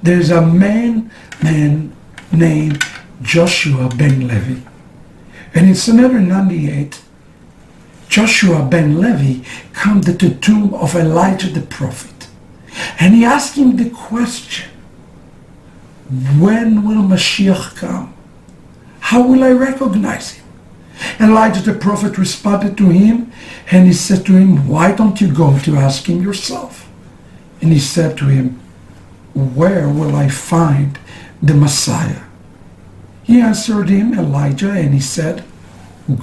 there's a man named Joshua ben Levi. And in Psalm 98, Joshua ben Levi comes to the tomb of Elijah the prophet. And he asked him the question, when will Mashiach come? How will I recognize him? Elijah the prophet responded to him, and he said to him, why don't you go to ask him yourself? And he said to him, where will I find the Messiah? He answered him, Elijah, and he said,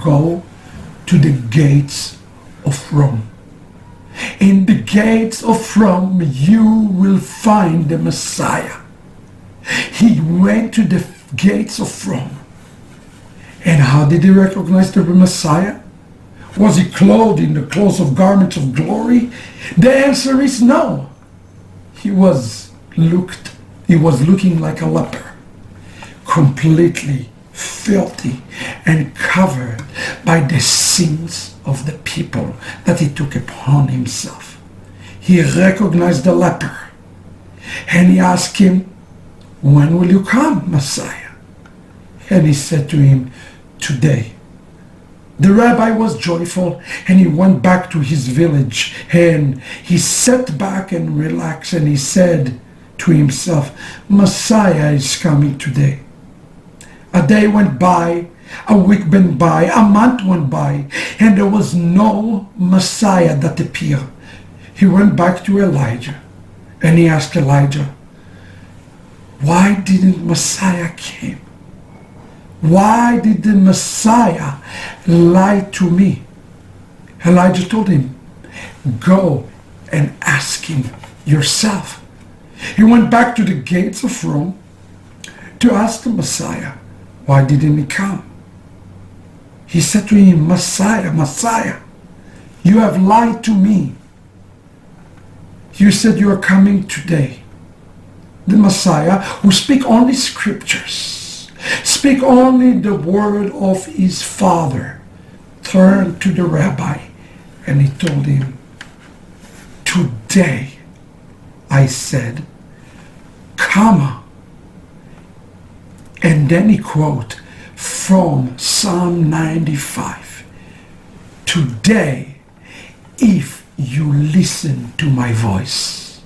go to the gates of Rome. In the gates of Rome you will find the Messiah. He went to the gates of Rome. And how did he recognize the Messiah? Was he clothed in the clothes of garments of glory? The answer is no. He was looking like a leper, completely filthy and covered by the sins of the people that he took upon himself. He recognized the leper, and he asked him, when will you come, Messiah? And he said to him, today. The rabbi was joyful, and he went back to his village, and he sat back and relaxed, and he said to himself, Messiah is coming today. A day went by, a week went by, a month went by, and there was no Messiah that appeared. He went back to Elijah, and he asked Elijah, why didn't Messiah came? Why did the Messiah lie to me? Elijah told him, go and ask him yourself. He went back to the gates of Rome to ask the Messiah, why didn't he come? He said to him, Messiah, Messiah, you have lied to me. You said you are coming today. The Messiah, who speak only scriptures, speak only the word of his Father, turned to the rabbi and he told him, today I said, comma. And then he quote from Psalm 95, today if you listen to my voice.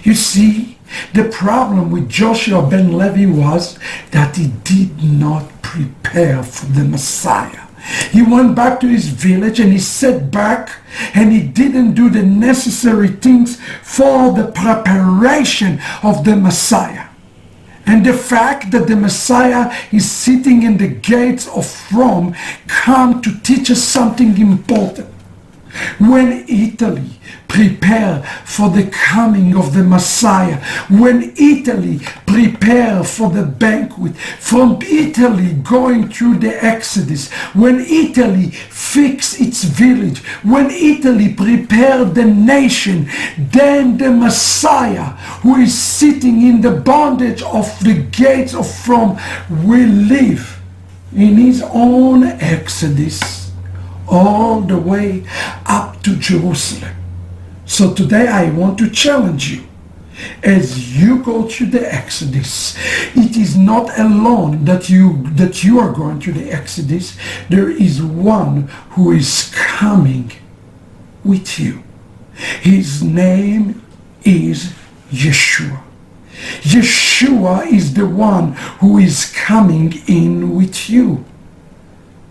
You see, the problem with Joshua ben Levi was that he did not prepare for the Messiah. He went back to his village and he sat back and he didn't do the necessary things for the preparation of the Messiah. And the fact that the Messiah is sitting in the gates of Rome come to teach us something important. When Italy prepared for the coming of the Messiah, when Italy prepared for the banquet, from Italy going through the Exodus, when Italy fixed its village, when Italy prepared the nation, then the Messiah, who is sitting in the bondage of the gates of Rome, will live in his own Exodus all the way up to Jerusalem. So today I want to challenge you. As you go through the Exodus, it is not alone that you are going through the Exodus. There is one who is coming with you. His name is Yeshua. Yeshua is the one who is coming in with you.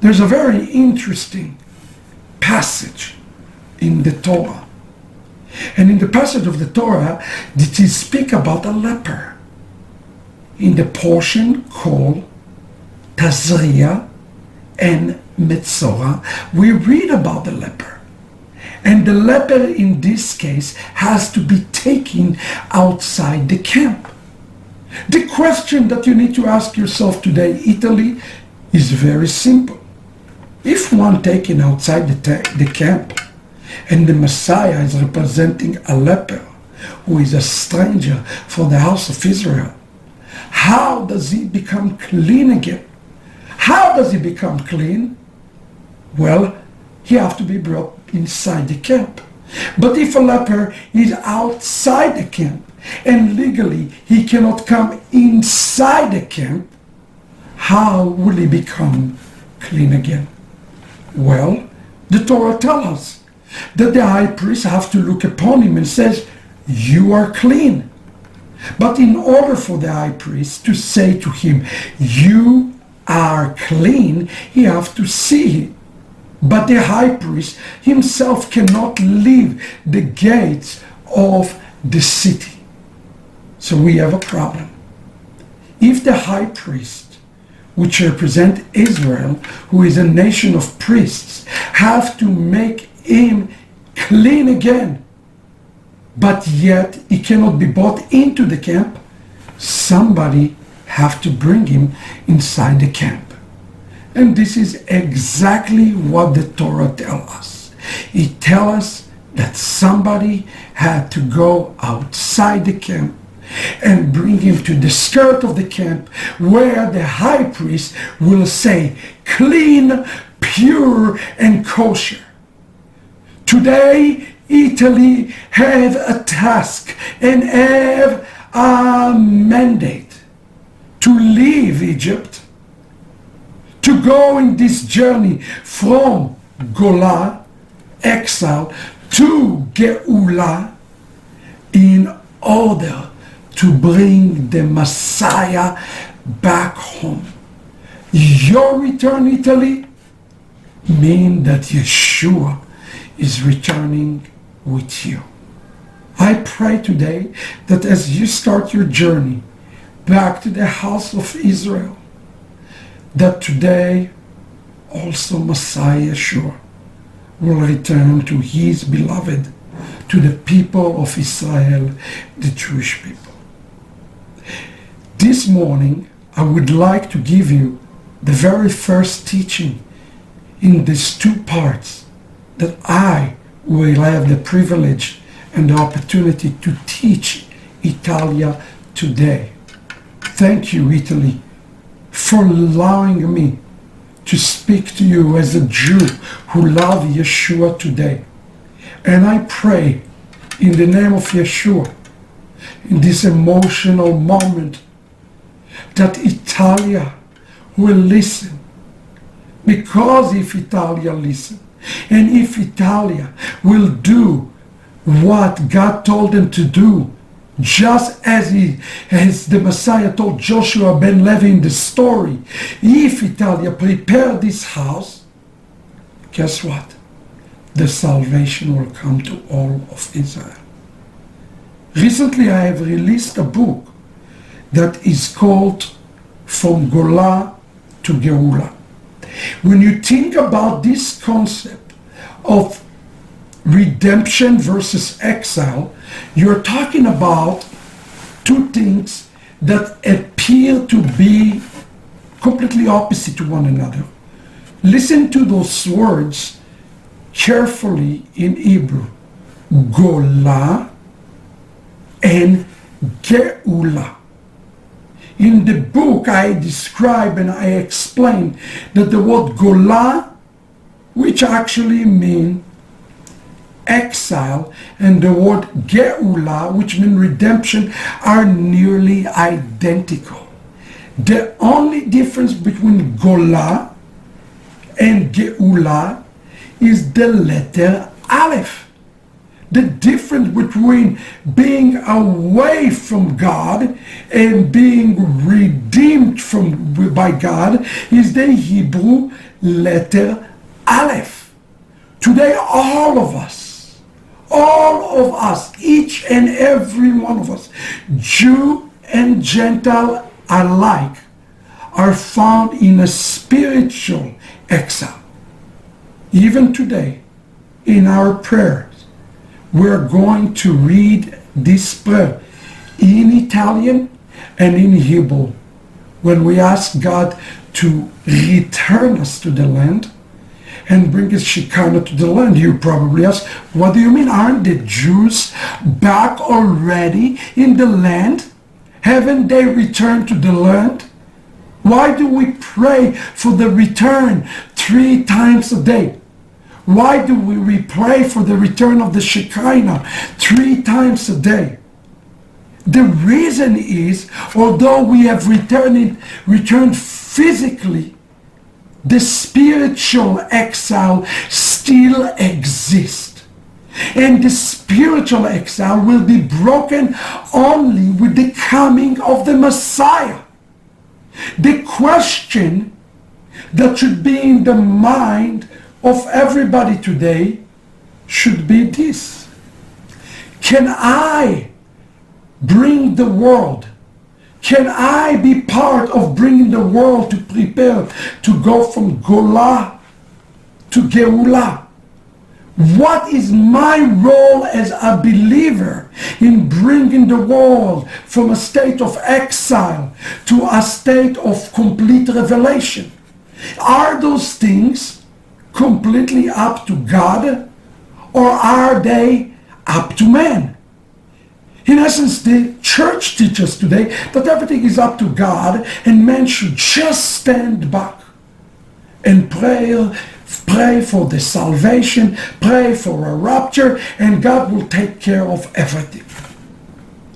There's a very interesting passage in the Torah. And in the passage of the Torah, it is speak about a leper. In the portion called Tazria and Besorah, we read about the leper. And the leper in this case has to be taken outside the camp. The question that you need to ask yourself today, Italy, is very simple. If one taken outside the camp, and the Messiah is representing a leper who is a stranger for the house of Israel, how does he become clean again? How does he become clean? Well, he has to be brought inside the camp. But if a leper is outside the camp and legally he cannot come inside the camp, how will he become clean again? Well, the Torah tells us that the high priest have to look upon him and says, you are clean. But in order for the high priest to say to him, you are clean, he have to see him. But the high priest himself cannot leave the gates of the city. So we have a problem. If the high priest, which represent Israel, who is a nation of priests, have to make him clean again, but yet he cannot be brought into the camp, somebody have to bring him inside the camp. And this is exactly what the Torah tells us. It tells us that somebody had to go outside the camp and bring him to the skirt of the camp, where the high priest will say, clean, pure, and kosher. Today, Italy have a task and have a mandate to leave Egypt, to go in this journey from Golah, exile, to Geulah, in order to bring the Messiah back home. Your return, Italy, means that Yeshua is returning with you. I pray today that as you start your journey back to the house of Israel, that today also Messiah Yeshua will return to his beloved, to the people of Israel, the Jewish people. This morning, I would like to give you the very first teaching in these two parts that I will have the privilege and the opportunity to teach Italia today. Thank you, Italy, for allowing me to speak to you as a Jew who loves Yeshua today. And I pray in the name of Yeshua, in this emotional moment, that Italia will listen. Because if Italia listen, and if Italia will do what God told them to do, just as the Messiah told Joshua ben Levi in the story, if Italia prepare this house, guess what? The salvation will come to all of Israel. Recently I have released a book that is called From Golah to Geulah. When you think about this concept of redemption versus exile, you're talking about two things that appear to be completely opposite to one another. Listen to those words carefully in Hebrew. Golah and Geulah. In the book, I describe and I explain that the word Golah, which actually means exile, and the word Geulah, which means redemption, are nearly identical. The only difference between Golah and Geulah is the letter Aleph. The difference between being away from God and being redeemed by God is the Hebrew letter Aleph. Today, all of us, each and every one of us, Jew and Gentile alike, are found in a spiritual exile. Even today, in our prayers, we're going to read this prayer in Italian and in Hebrew. When we ask God to return us to the land and bring His Shekinah to the land, you probably ask, what do you mean? Aren't the Jews back already in the land? Haven't they returned to the land? Why do we pray for the return 3 times a day? Why do we pray for the return of the Shekinah 3 times a day? The reason is, although we have returned physically, the spiritual exile still exists. And the spiritual exile will be broken only with the coming of the Messiah. The question that should be in the mind of everybody today should be this: can I bring the world? Can I be part of bringing the world to prepare to go from Golah to Geulah? What is my role as a believer in bringing the world from a state of exile to a state of complete revelation? Are those things completely up to God, or are they up to man? In essence, the church teaches today that everything is up to God and man should just stand back and pray for the salvation, pray for a rapture, and God will take care of everything.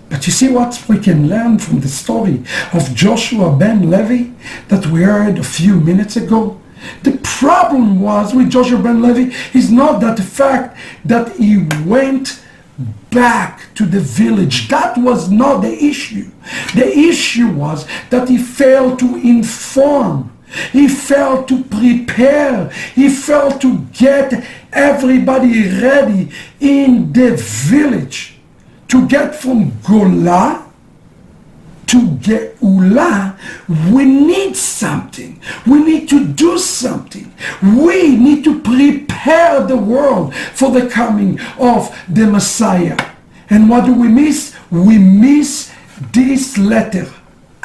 But you see what we can learn from the story of Joshua ben Levi that we heard a few minutes ago? The problem was with Joshua ben Levi is not that the fact that he went back to the village. That was not the issue. The issue was that he failed to inform. He failed to prepare. He failed to get everybody ready in the village to get from Golah to Geulah. We need something. We need to do something. We need to prepare the world for the coming of the Messiah. And what do we miss? We miss this letter,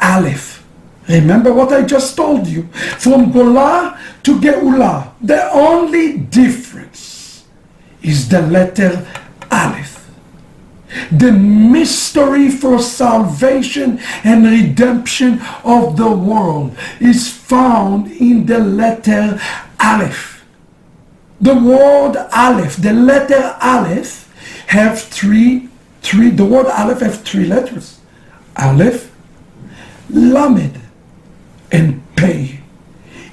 Aleph. Remember what I just told you. From Golah to Geulah, the only difference is the letter Aleph. The mystery for salvation and redemption of the world is found in the letter Aleph. The word Aleph, the letter Aleph, the word Aleph have three letters: Aleph, Lamed, and Pei.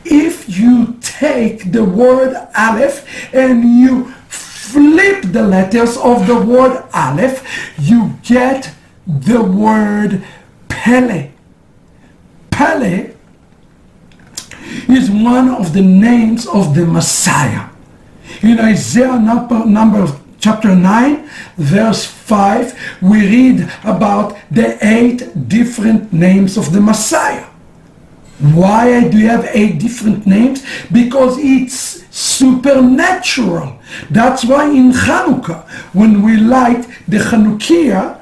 If you take the word Aleph and you flip the letters of the word Aleph, you get the word Pele. Pele is one of the names of the Messiah. In Isaiah chapter 9, verse 5, we read about the 8 different names of the Messiah. Why do you have 8 different names? Because it's supernatural. That's why in Hanukkah, when we light the Chanukiah,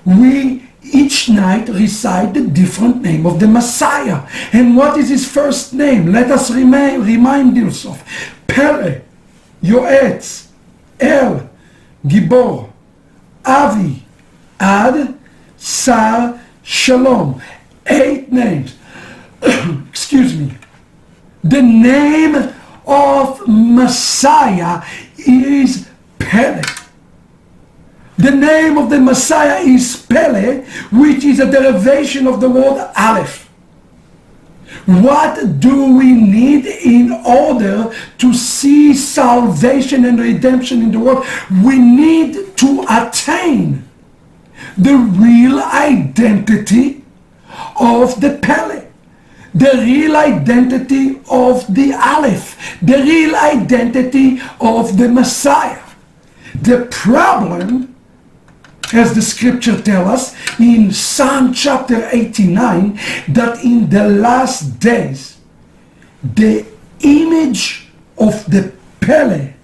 we each night recite the different name of the Messiah. And what is his first name? Let us remind yourself. Pele, Yoetz, El, Gibor, Avi, Ad, Sar, Shalom. 8 names. Excuse me. The name of Messiah is Pele. The name of the Messiah is Pele, which is a derivation of the word Aleph. What do we need in order to see salvation and redemption in the world? We need to attain the real identity of the Pele, the real identity of the Aleph, the real identity of the Messiah. The problem, as the scripture tells us in Psalm chapter 89, that in the last days, the image of the Pele,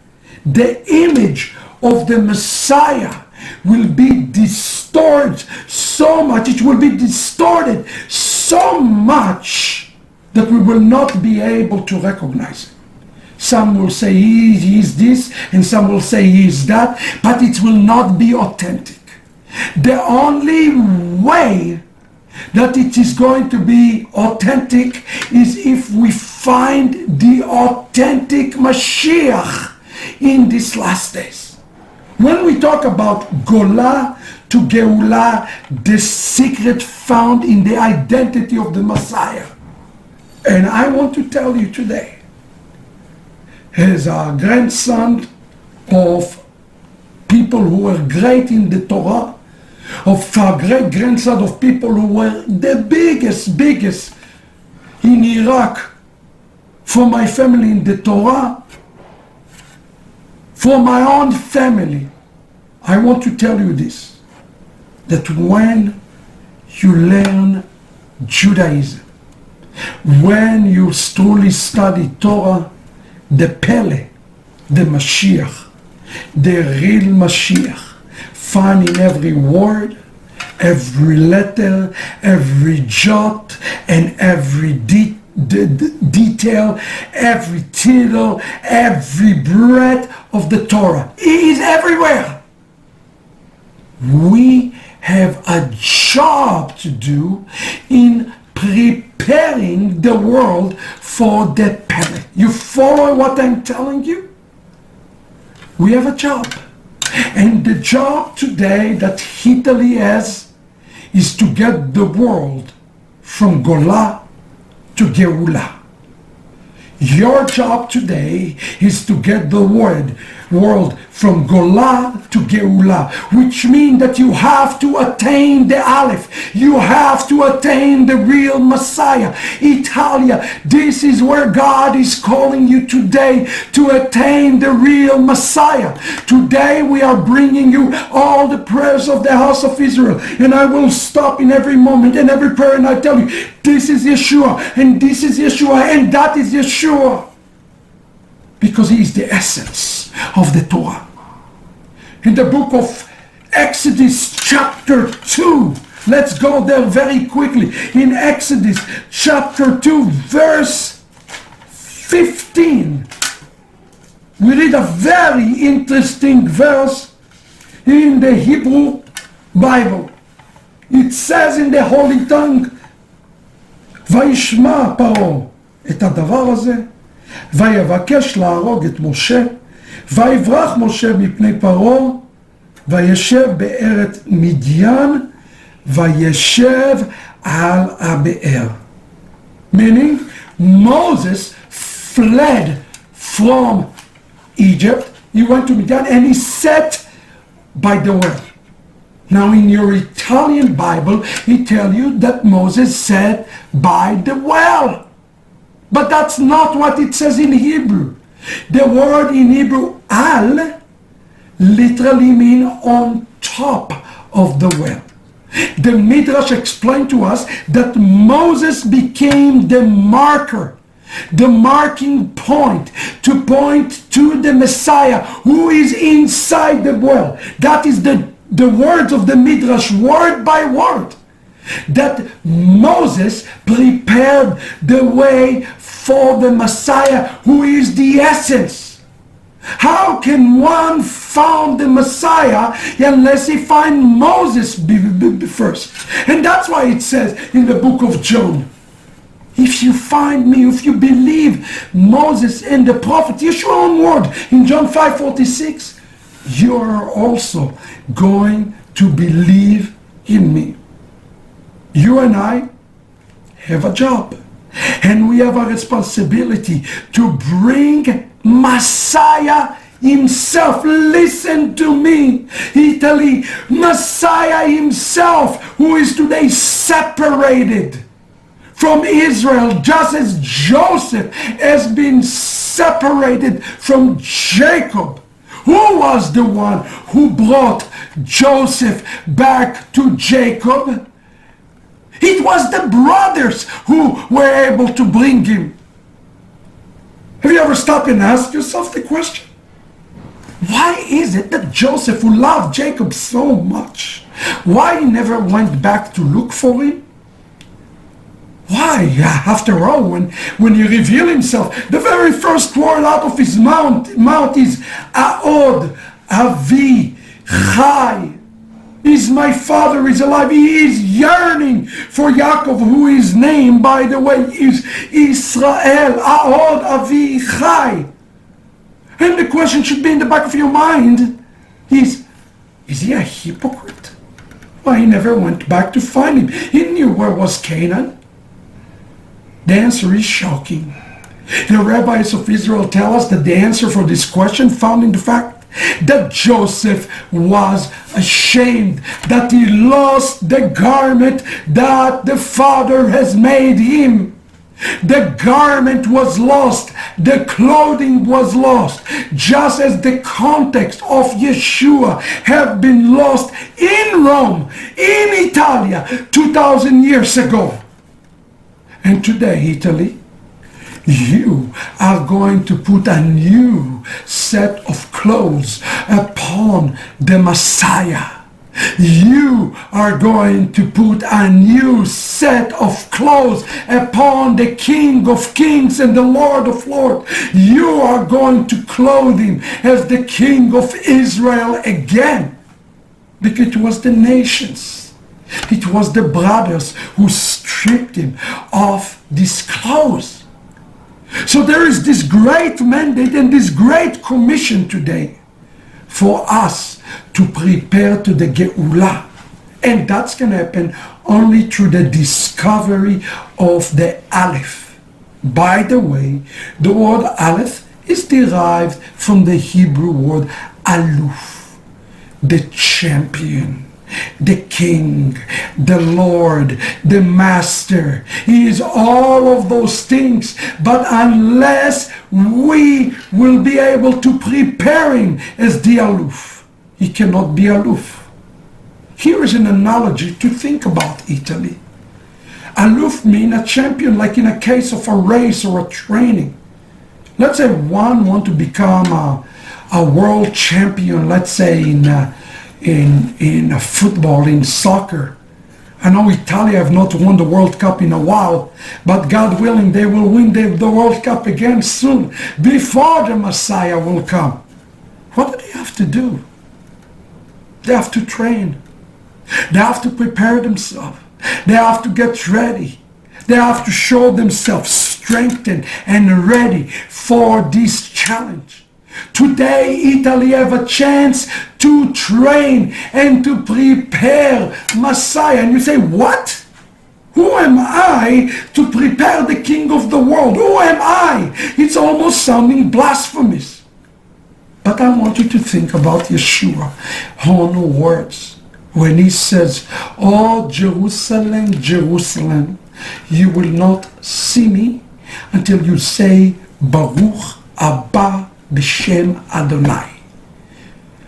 the image of the Messiah will be distorted so much, it will be distorted so much that we will not be able to recognize him. Some will say he is this, and some will say he is that, but it will not be authentic. The only way that it is going to be authentic is if we find the authentic Mashiach in these last days. When we talk about Golah to Geulah, the secret found in the identity of the Messiah. And I want to tell you today, as a grandson of people who were great in the Torah, of a great-grandson of people who were the biggest in Iraq, for my family in the Torah, for my own family, I want to tell you this, that when you learn Judaism, when you truly study Torah, the Pele, the Mashiach, the real Mashiach, found in every word, every letter, every jot, and every detail, every tittle, every breath of the Torah. It is everywhere. We have a job to do in preparing the world for the Pele. You follow what I'm telling you? We have a job. And the job today that Italy has is to get the world from Golah to Geulah. Your job today is to get the world from Golah to Geulah, which means that you have to attain the Aleph. You have to attain the real Messiah. Italia, this is where God is calling you today, to attain the real Messiah. Today we are bringing you all the prayers of the house of Israel, and I will stop in every moment and every prayer and I tell you, this is Yeshua, and this is Yeshua, and that is Yeshua. Because he is the essence of the Torah. In the book of Exodus chapter 2, let's go there very quickly. In Exodus chapter 2 verse 15, we read a very interesting verse in the Hebrew Bible. It says in the Holy Tongue, וישמע פרעה את הדבר הזה, ויבקש להרוג את משה, ויברח משה מפני פרעה, וישב בארץ מדיין, וישב על הבאר. Meaning, Moses fled from Egypt, he went to Midian, and he sat by the well. Now in your Italian Bible, it tells you that Moses sat by the well. But that's not what it says in Hebrew. The word in Hebrew, al, literally means on top of the well. The Midrash explained to us that Moses became the marker, the marking point to the Messiah who is inside the well. That is the words of the Midrash, word by word, that Moses prepared the way for the Messiah who is the essence. How can one find the Messiah unless he find Moses first? And that's why it says in the book of John, if you find me, if you believe Moses and the prophet, Yeshua own word in John 5:46, you are also going to believe in me. You and I have a job, and we have a responsibility to bring Messiah himself. Listen to me, Italy, Messiah himself, who is today separated from Israel, just as Joseph has been separated from Jacob. Who was the one who brought Joseph back to Jacob? It was the brothers who were able to bring him. Have you ever stopped and asked yourself the question? Why is it that Joseph, who loved Jacob so much, why he never went back to look for him? Why? After all, when he revealed himself, the very first word out of his mouth is Aod, Avi, Chai. Is my father is alive. He is yearning for Yaakov, who his name, by the way, is Israel. Aod, Avi, Chai. And the question should be in the back of your mind is he a hypocrite? Well, he never went back to find him. He knew where was Canaan. The answer is shocking. The rabbis of Israel tell us that the answer for this question found in the fact that Joseph was ashamed that he lost the garment that the Father has made him. The garment was lost. The clothing was lost. Just as the context of Yeshua have been lost in Rome, in Italy, 2,000 years ago. And today, Italy, you are going to put a new set of clothes upon the Messiah. You are going to put a new set of clothes upon the King of Kings and the Lord of Lords. You are going to clothe him as the King of Israel again. Because it was the nations, it was the brothers who stripped him of these clothes. So there is this great mandate and this great commission today for us to prepare to the Geulah. And that's going to happen only through the discovery of the Aleph. By the way, the word Aleph is derived from the Hebrew word Aluf, the champion, the king, the Lord, the master. He is all of those things. But unless we will be able to prepare him as the Aluf, he cannot be Aluf. Here is an analogy to think about Italy. Aluf means a champion, like in a case of a race or a training. Let's say one want to become a world champion, let's say in football, in soccer. I know Italy have not won the World Cup in a while, but God willing, they will win the World Cup again soon, before the Messiah will come. What do they have to do? They have to train. They have to prepare themselves. They have to get ready. They have to show themselves strengthened and ready for this challenge. Today, Italy have a chance to train and to prepare Messiah. And you say, what? Who am I to prepare the King of the world? Who am I? It's almost sounding blasphemous. But I want you to think about Yeshua own words when he says, "Oh, Jerusalem, Jerusalem, you will not see me until you say, Baruch Abba B'Shem Adonai."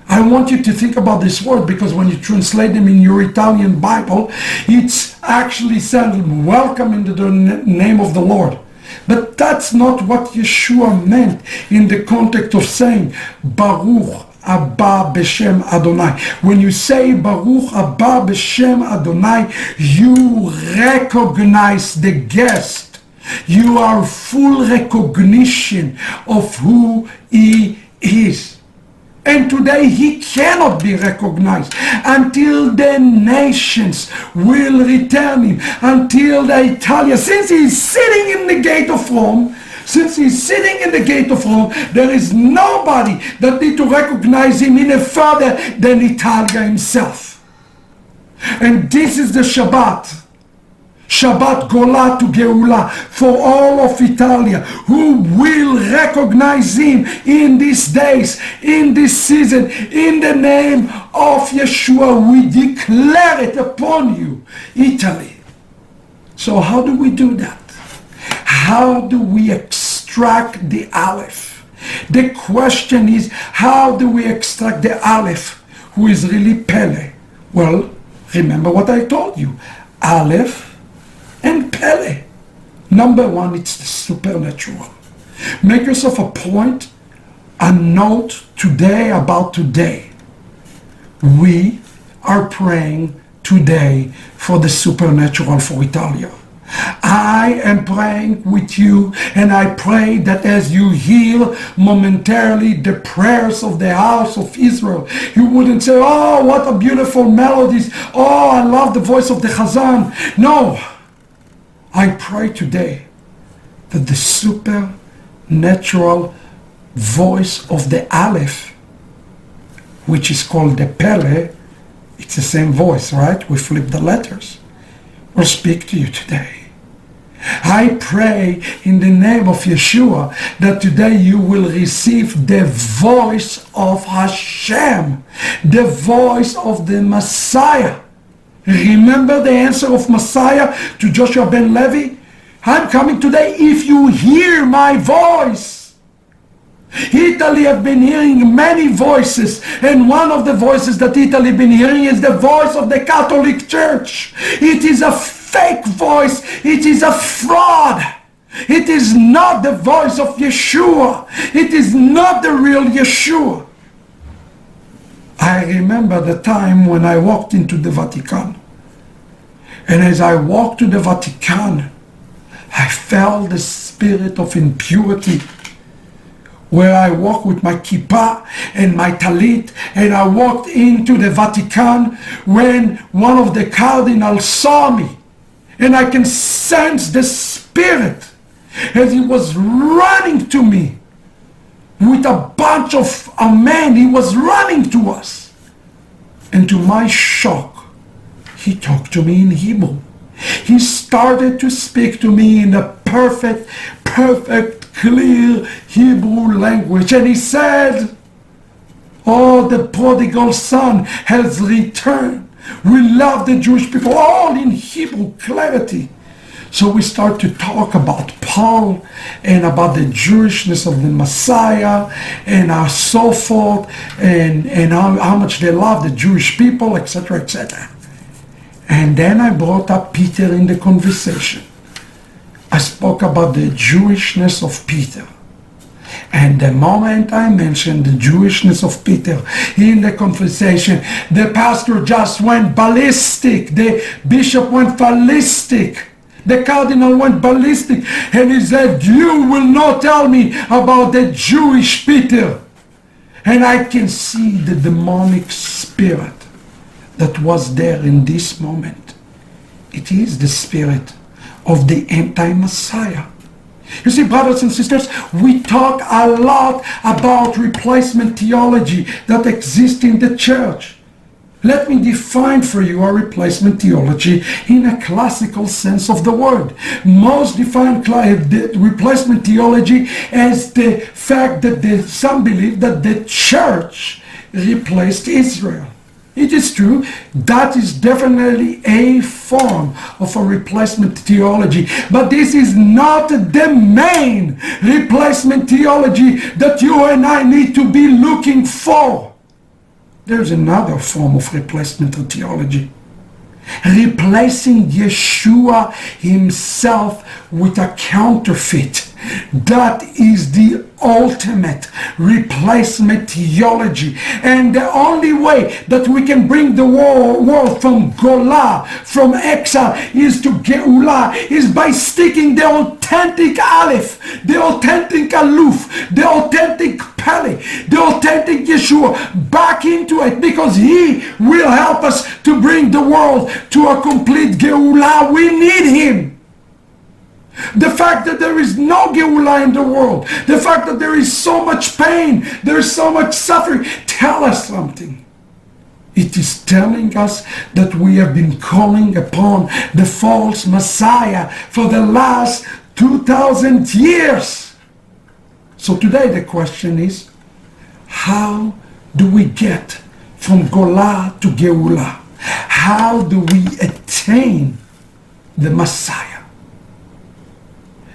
I want you to think about this word, because when you translate them in your Italian Bible, it's actually said, "Welcome into the name of the Lord." But that's not what Yeshua meant in the context of saying Baruch Abba B'Shem Adonai. When you say Baruch Abba B'Shem Adonai, you recognize the guest. You are full recognition of who he is. And today he cannot be recognized until the nations will return him, until the Italians, since he's sitting in the gate of Rome, there is nobody that need to recognize him any further than Italia himself. And this is the Shabbat Golah to Geulah for all of Italia, who will recognize him in these days, in this season. In the name of Yeshua, we declare it upon you, Italy. So how do we do that? How do we extract the Aleph? The question is, how do we extract the Aleph, who is really Pele? Well, remember what I told you. Aleph and Pele. Number one, it's the supernatural. Make yourself a point, a note today about today. We are praying today for the supernatural for Italia. I am praying with you, and I pray that as you hear momentarily the prayers of the house of Israel, you wouldn't say, "Oh, what a beautiful melodies. Oh, I love the voice of the Chazan." No. I pray today that the supernatural voice of the Aleph, which is called the Pele, It's the same voice, right? We flip the letters. Will speak to you today. I pray in the name of Yeshua that today you will receive the voice of Hashem, the voice of the Messiah. Remember the answer of Messiah to Joshua ben Levi? I'm coming today if you hear my voice. Italy have been hearing many voices, and one of the voices that Italy have been hearing is the voice of the Catholic Church. It is a fake voice. It is a fraud. It is not the voice of Yeshua. It is not the real Yeshua. I remember the time when I walked into the Vatican. And as I walked to the Vatican, I felt the spirit of impurity. Where I walked with my kippah and my talit, and I walked into the Vatican when one of the cardinals saw me. And I can sense the spirit as he was running to me with a bunch of men. He was running to us. And to my shock, he talked to me in Hebrew. He started to speak to me in a perfect, clear Hebrew language. And he said, "Oh, the prodigal son has returned. We love the Jewish people," all in Hebrew clarity. So we start to talk about Paul and about the Jewishness of the Messiah and so forth, and how much they love the Jewish people, etc., etc. And then I brought up Peter in the conversation. I spoke about the Jewishness of Peter. And the moment I mentioned the Jewishness of Peter in the conversation, the pastor just went ballistic. The bishop went ballistic. The cardinal went ballistic. And he said, "You will not tell me about the Jewish Peter." And I can see the demonic spirit that was there in this moment. It is the spirit of the anti-Messiah. You see, brothers and sisters, we talk a lot about replacement theology that exists in the church. Let me define for you our replacement theology in a classical sense of the word. Most define replacement theology as the fact that some believe that the church replaced Israel. It is true, that is definitely a form of a replacement theology. But this is not the main replacement theology that you and I need to be looking for. There's another form of replacement theology. Replacing Yeshua himself with a counterfeit. That is the ultimate replacement theology. And the only way that we can bring the world from Golah, from exile, is to Geulah, is by sticking the authentic Aleph, the authentic Alef, the authentic Pele, the authentic Yeshua back into it, because he will help us to bring the world to a complete Geulah. We need him. The fact that there is no Geulah in the world, the fact that there is so much pain, there is so much suffering, tell us something. It is telling us that we have been calling upon the false Messiah for the last 2,000 years. So today the question is, how do we get from Golah to Geulah? How do we attain the Messiah?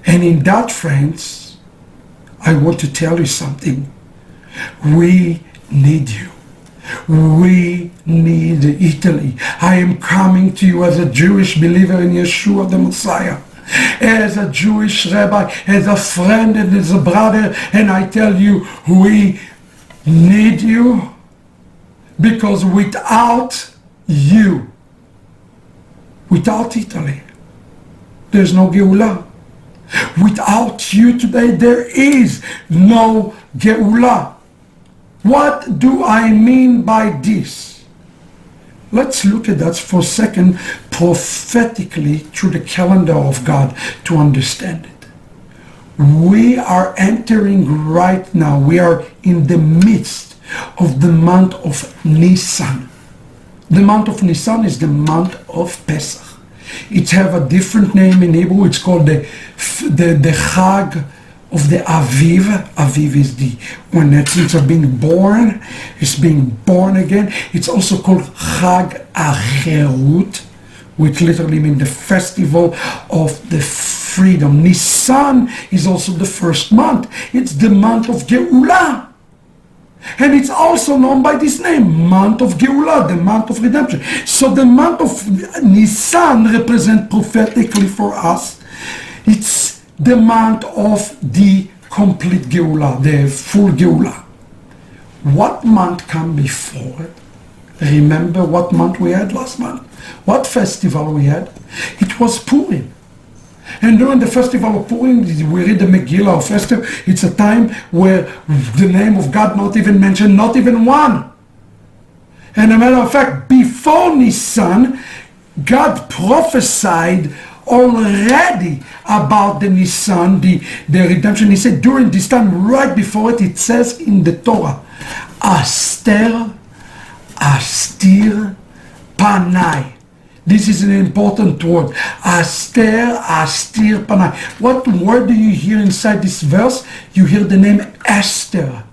And in that, friends, I want to tell you something. We need you. We need Italy. I am coming to you as a Jewish believer in Yeshua the Messiah, as a Jewish rabbi, as a friend and as a brother, and I tell you, we need you, because without you, without Italy, there's no Geulah. Without you today, there is no Geulah. What do I mean by this? Let's look at that for a second prophetically through the calendar of God to understand it. We are entering right now, we are in the midst of the month of Nisan. The month of Nisan is the month of Pesach. It have a different name in Hebrew. It's called the Chag of the Aviv. Aviv is when the things are being born. It's being born again. It's also called Chag Acherut, which literally means the festival of the freedom. Nisan is also the first month. It's the month of Geulah. And it's also known by this name, month of Geulah, the month of redemption. So the month of Nisan represents prophetically for us. It's the month of the complete Geulah, the full Geulah. What month come before it? Remember what month we had last month? What festival we had? It was Purim. And during the festival of Purim, we read the Megillah of Esther. It's a time where the name of God not even mentioned, not even one. And as a matter of fact, before Nisan, God prophesied already about the Nisan, the redemption. He said during this time, right before it, it says in the Torah, Astir Panai. This is an important word. Astir Panai. What word do you hear inside this verse? You hear the name Esther.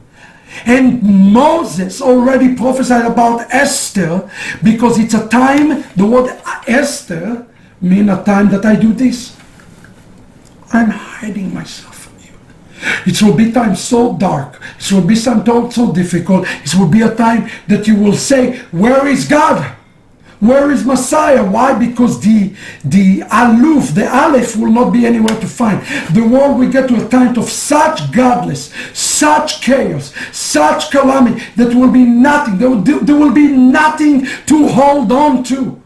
And Moses already prophesied about Esther because it's a time, the word Esther means a time that I do this. I'm hiding myself from you. It will be time so dark. It will be some time so difficult. It will be a time that you will say, where is God? Where is Messiah? Why? Because the Aluf, the Aleph will not be anywhere to find. The world will get to a time of such godless, such chaos, such calamity, that will be nothing. There will be nothing to hold on to.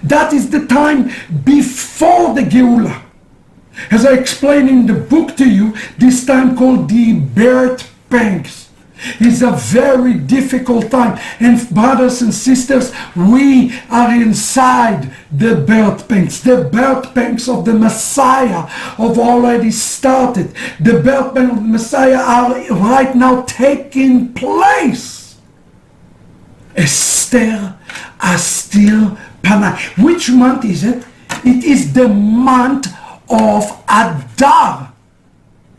That is the time before the Geulah. As I explained in the book to you, this time called the birth pangs. It's a very difficult time, and brothers and sisters, we are inside the birth pangs. The birth pangs of the Messiah have already started. The birth pangs of the Messiah are right now taking place. Esther Astir Panai. Which month is it? It is the month of Adar.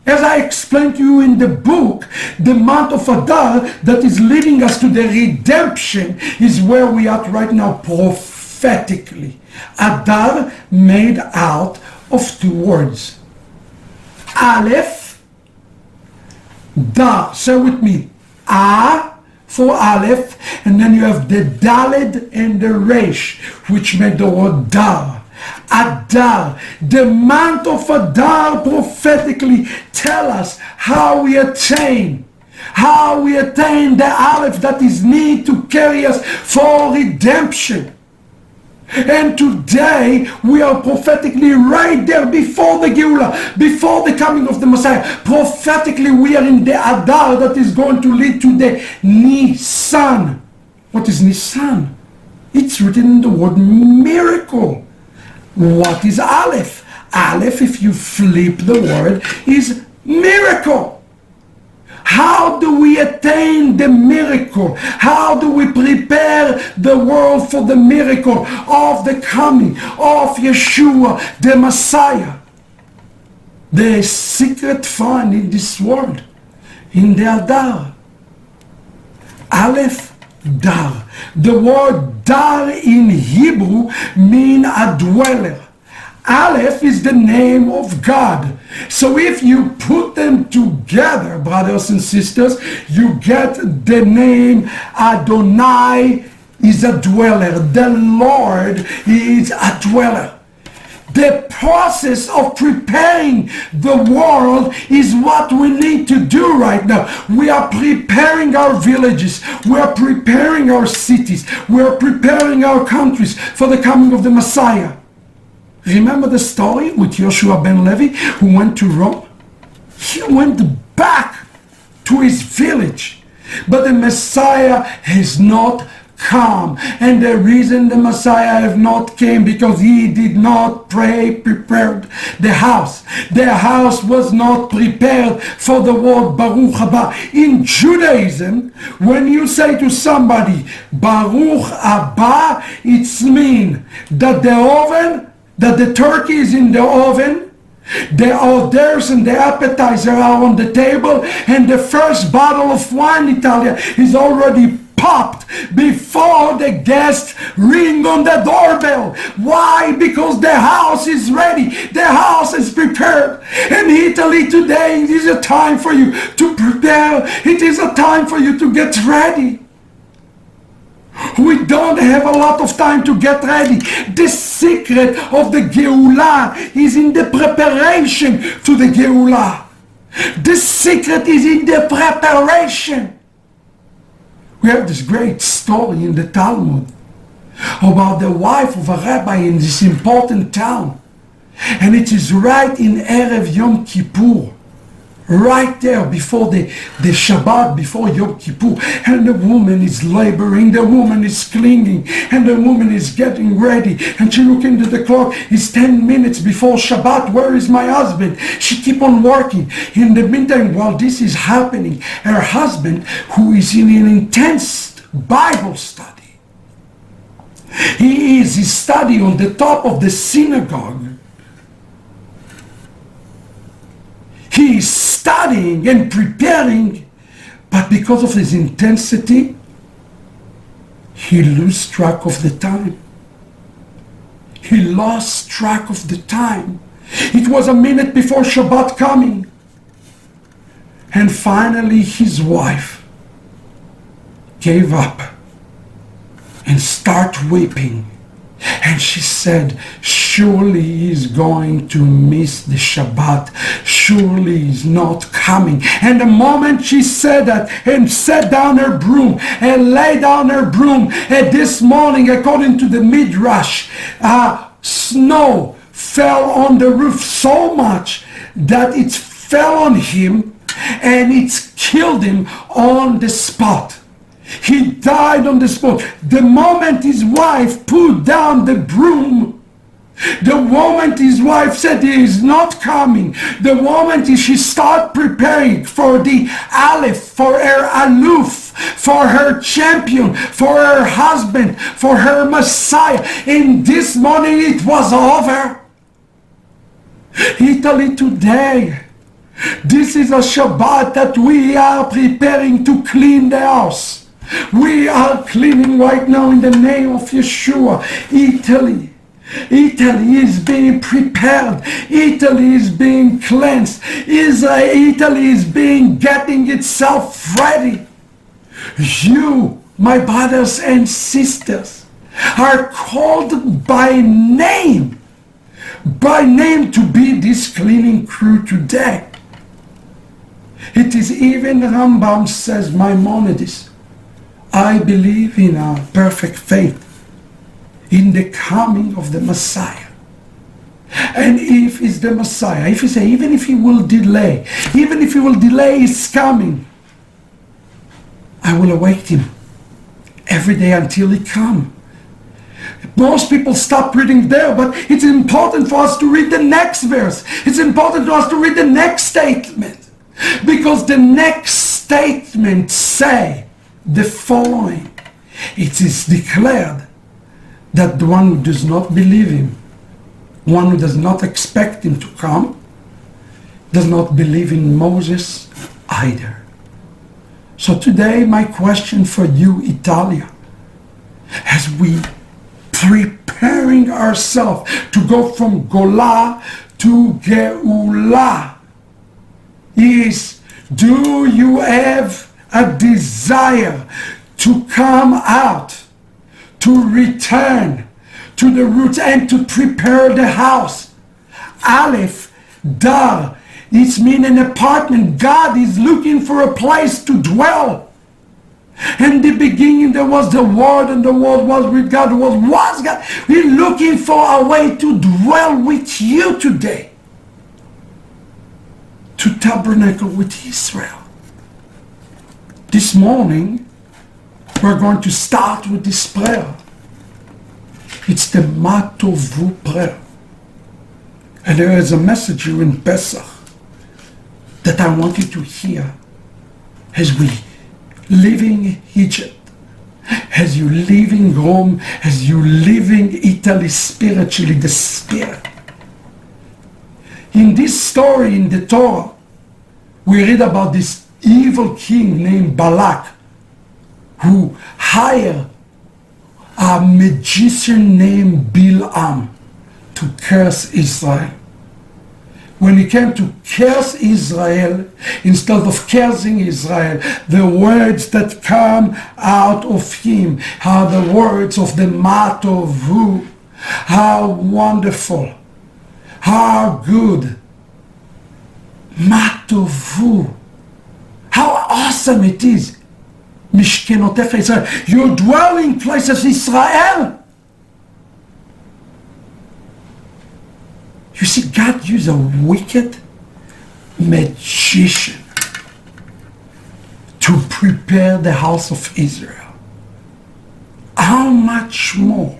As I explained to you in the book, the month of Adar that is leading us to the redemption is where we are right now prophetically. Adar made out of two words. Aleph, Dar. Say with me. A for Aleph, and then you have the Daled and the Resh, which make the word Dar. Adar, the month of Adar prophetically tell us how we attain the Aleph that is needed to carry us for redemption. And today we are prophetically right there before the Geulah, before the coming of the Messiah. Prophetically we are in the Adar that is going to lead to the Nisan. What is Nisan? It's written in the word miracle. What is Aleph? Aleph, if you flip the word, is miracle. How do we attain the miracle? How do we prepare the world for the miracle of the coming of Yeshua, the Messiah? The secret found in this world, in the Adar. Aleph, Dar. The word Dar in Hebrew means a dweller. Aleph is the name of God. So if you put them together, brothers and sisters, you get the name Adonai is a dweller. The Lord is a dweller. The process of preparing the world is what we need to do right now. We are preparing our villages. We are preparing our cities. We are preparing our countries for the coming of the Messiah. Remember the story with Joshua ben Levi who went to Rome? He went back to his village. But the Messiah has not come. And the reason the Messiah have not came, because he did not prepared the house. The house was not prepared for the word Baruch Haba. In Judaism, when you say to somebody Baruch Haba, it means that the turkey is in the oven, the hors d'oeuvres and the appetizer are on the table, and the first bottle of wine, Italia, is already popped before the guests ring on the doorbell. Why? Because the house is ready. The house is prepared. In Italy today, it is a time for you to prepare. It is a time for you to get ready. We don't have a lot of time to get ready. The secret of the Geulah is in the preparation to the Geulah. The secret is in the preparation. We have this great story in the Talmud about the wife of a rabbi in this important town. And it is right in Erev Yom Kippur. Right there before the Shabbat, before Yom Kippur. And the woman is laboring, the woman is cleaning, and the woman is getting ready. And she look into the clock, it's 10 minutes before Shabbat, where is my husband? She keep on working. In the meantime, while this is happening, her husband, who is in an intense Bible study, he is studying on the top of the synagogue. He is studying and preparing, but because of his intensity, he loses track of the time. He lost track of the time. It was a minute before Shabbat coming. And finally his wife gave up and started weeping. And she said, surely he's going to miss the Shabbat. Surely he's not coming. And the moment she said that and set down her broom and lay down her broom, and this morning, according to the Midrash, snow fell on the roof so much that it fell on him and it killed him on the spot. He died on the spot. The moment his wife put down the broom, the moment his wife said he is not coming, the moment she started preparing for the Aleph, for her Aluf, for her champion, for her husband, for her Messiah, in this morning it was over. Italy today, this is a Shabbat that we are preparing to clean the house. We are cleaning right now in the name of Yeshua. Italy is being prepared. Italy is being cleansed. Italy is getting itself ready. You, my brothers and sisters, are called by name to be this cleaning crew today. It is even Rambam says, Maimonides, I believe in our perfect faith, in the coming of the Messiah. And if it's the Messiah, if you say, even if he will delay his coming, I will await him every day until he comes. Most people stop reading there, but it's important for us to read the next verse. It's important for us to read the next statement, because the next statement say the following. It is declared that the one who does not believe him, one who does not expect him to come, does not believe in Moses either. So today my question for you, Italia, as we preparing ourselves to go from Golah to Geulah, is, do you have a desire to come out, to return to the roots and to prepare the house? Aleph, Dar, it means an apartment. God is looking for a place to dwell. In the beginning there was the Word, and the Word was with God, the Word was God. We're looking for a way to dwell with you today, to tabernacle with Israel. This morning, We're going to start with this prayer. It's the Matovu prayer. And there is a message here in Pesach that I want you to hear as we leaving Egypt, as you leaving Rome, as you leaving Italy spiritually, the Spirit. In this story in the Torah, we read about this evil king named Balak, who hired a magician named Bilam to curse Israel. When he came to curse Israel, instead of cursing Israel, the words that come out of him are the words of the Matovu. How wonderful, how good. Matovu. How awesome it is. Mishkenotecha Israel. Your dwelling place is Israel. You see, God used a wicked magician to prepare the house of Israel. How much more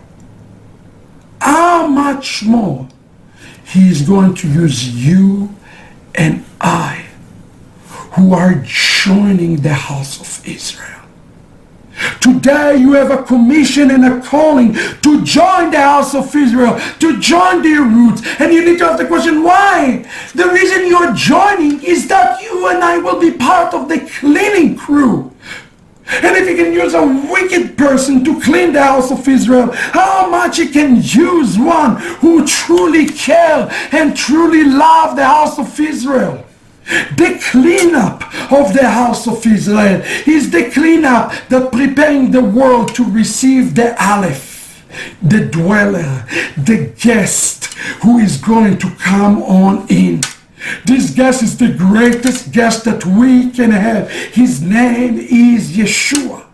He is going to use you and I, who are joining the house of Israel. Today you have a commission and a calling to join the house of Israel, to join their roots. And you need to ask the question, why? The reason you're joining is that you and I will be part of the cleaning crew. And if he can use a wicked person to clean the house of Israel, how much he can use one who truly cares and truly loves the house of Israel. The cleanup of the house of Israel is the cleanup that preparing the world to receive the Aleph, the dweller, the guest who is going to come on in. This guest is the greatest guest that we can have. His name is Yeshua.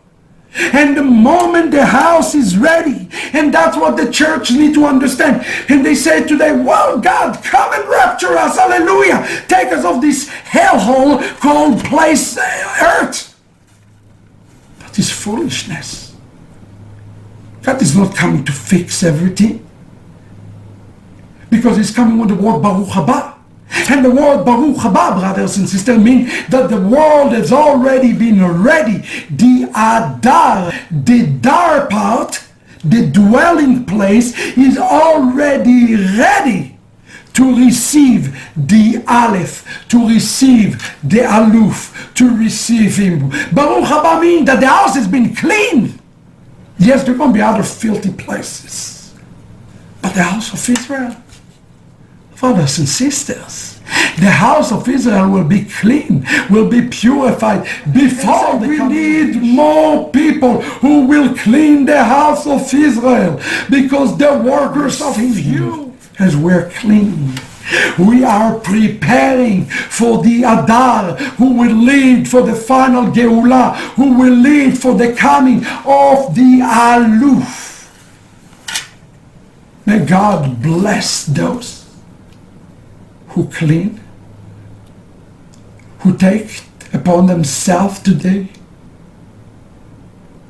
And the moment the house is ready, and that's what the church need to understand. And they say today, well, God, come and rapture us, hallelujah. Take us off this hellhole called place earth. That is foolishness. God is not coming to fix everything. Because he's coming with the word Baruch haba. And the word Baruch haba, brothers and sisters, means that the world has already been ready. The Adar, the Dar part, the dwelling place, is already ready to receive the Aleph, to receive the Aluf, to receive him. Baruch haba means that the house has been cleaned. Yes, there are going to be other filthy places. But the house of Israel, brothers and sisters, the house of Israel will be clean, will be purified before we need more people who will clean the house of Israel, because the workers of you, as we're clean, we are preparing for the Adar, who will lead for the final Geulah, who will lead for the coming of the Aluf. May God bless those who clean, who take upon themselves today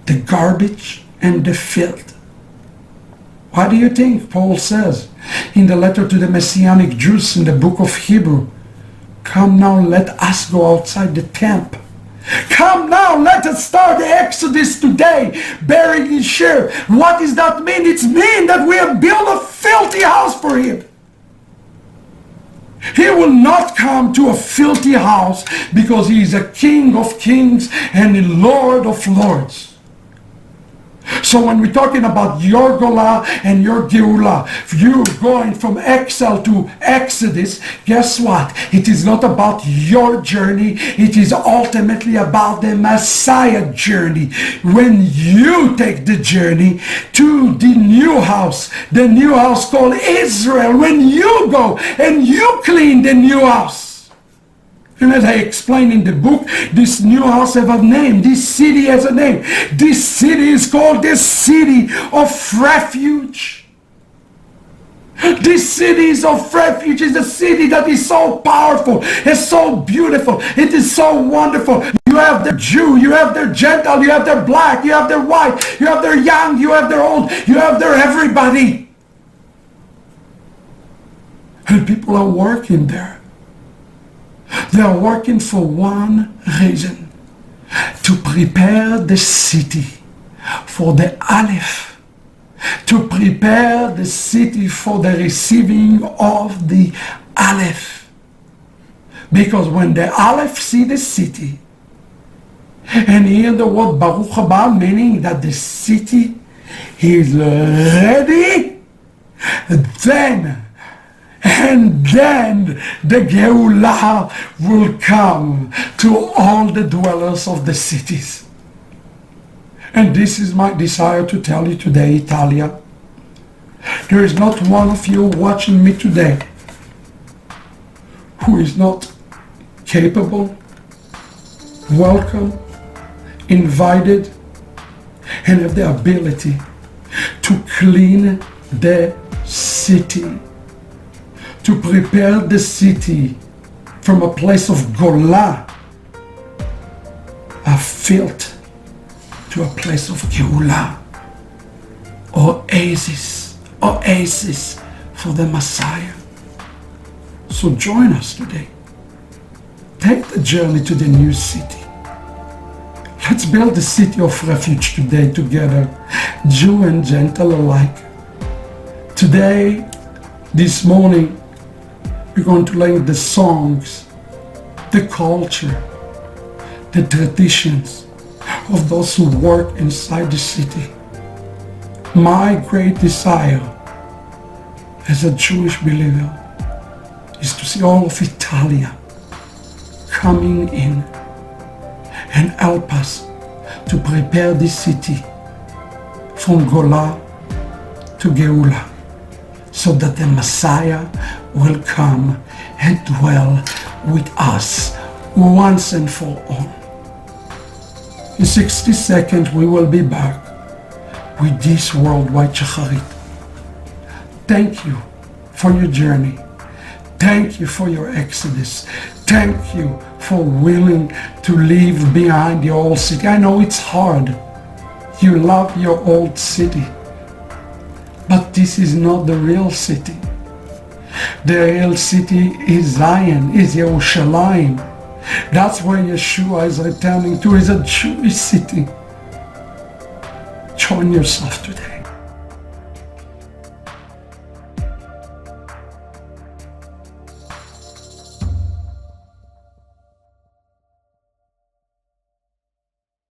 the garbage and the filth. Why do you think Paul says in the letter to the Messianic Jews in the book of Hebrew, come now, let us go outside the camp. Come now, let us start the Exodus today, bearing his share. What does that mean? It means that we have built a filthy house for him. He will not come to a filthy house because he is a King of kings and a Lord of lords. So when we're talking about your Golah and your Geulah, you going from exile to Exodus, guess what? It is not about your journey. It is ultimately about the Messiah journey. When you take the journey to the new house called Israel, when you go and you clean the new house. And as I explained in the book, this new house has a name. This city has a name. This city is called the city of refuge. This city of refuge is a city that is so powerful. It's so beautiful. It is so wonderful. You You have the Jew, you have their Gentile, you have their black, you have their white, you have their young, you have their old, you have their everybody. And people are working there. They are working for one reason: to prepare the city for the Aleph, to prepare the city for the receiving of the Aleph. Because when the Aleph see the city and hear the word Baruch Haba, meaning that the city is ready, then the Geulah will come to all the dwellers of the cities. And this is my desire to tell you today, Italia. There is not one of you watching me today who is not capable, welcome, invited, and have the ability to clean the city, to prepare the city from a place of Golah, a filth, to a place of Geulah, oasis for the Messiah. So join us today. Take the journey to the new city. Let's build the city of refuge today together, Jew and Gentile alike. Today, this morning, we're going to learn the songs, the culture, the traditions of those who work inside the city. My great desire as a Jewish believer is to see all of Italia coming in and help us to prepare this city from Golah to Geulah, so that the Messiah will come and dwell with us once and for all. In 60 seconds, we will be back with this worldwide shacharit. Thank you for your journey. Thank you for your exodus. Thank you for willing to leave behind your old city. I know it's hard. You love your old city. But this is not the real city. The real city is Zion, is Yerushalayim. That's where Yeshua is returning to, is a Jewish city. Join yourself today.